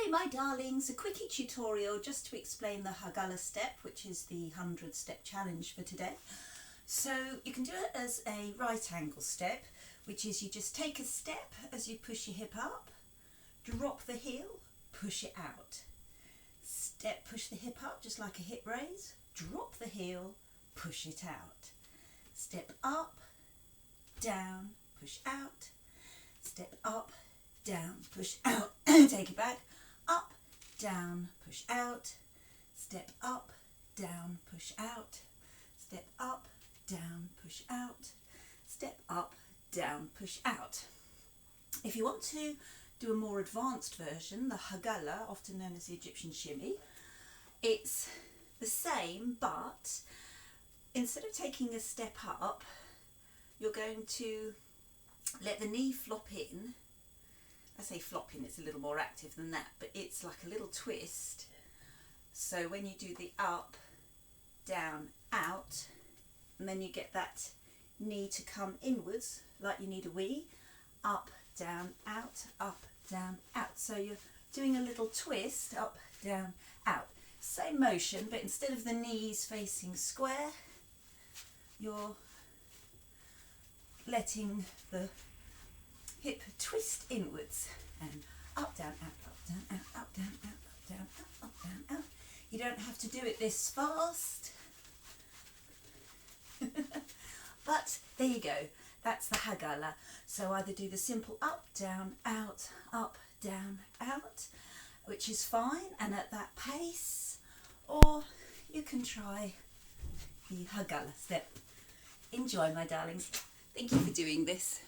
Hi my darlings, a quickie tutorial just to explain the Haggallah step, which is the 100 step challenge for today. So you can do it as a right angle step, which is you just take a step as you push your hip up, drop the heel, push it out. Step, push the hip up just like a hip raise, drop the heel, push it out. Step up, down, push out. Step up, down, push out. Take it back. Up, down, push out. Step up, down, push out. Step up, down, push out. Step up, down, push out. If you want to do a more advanced version, the Haggallah, often known as the Egyptian shimmy, it's the same, but instead of taking a step up, you're going to let the knee flop in. I say flop in, it's a little more active than that, but it's like a little twist. So when you do the up, down, out, and then you get that knee to come inwards, like you need a wee, up, down, out, up, down, out. So you're doing a little twist, up, down, out. Same motion, but instead of the knees facing square, you're letting the hip twist inwards and up, down, out, up, down, out, up, down, out, up, down, out, up, down, out. You don't have to do it this fast. But there you go, that's the Haggallah. So either do the simple up, down, out, which is fine and at that pace, or you can try the Haggallah step. Enjoy, my darlings. Thank you for doing this.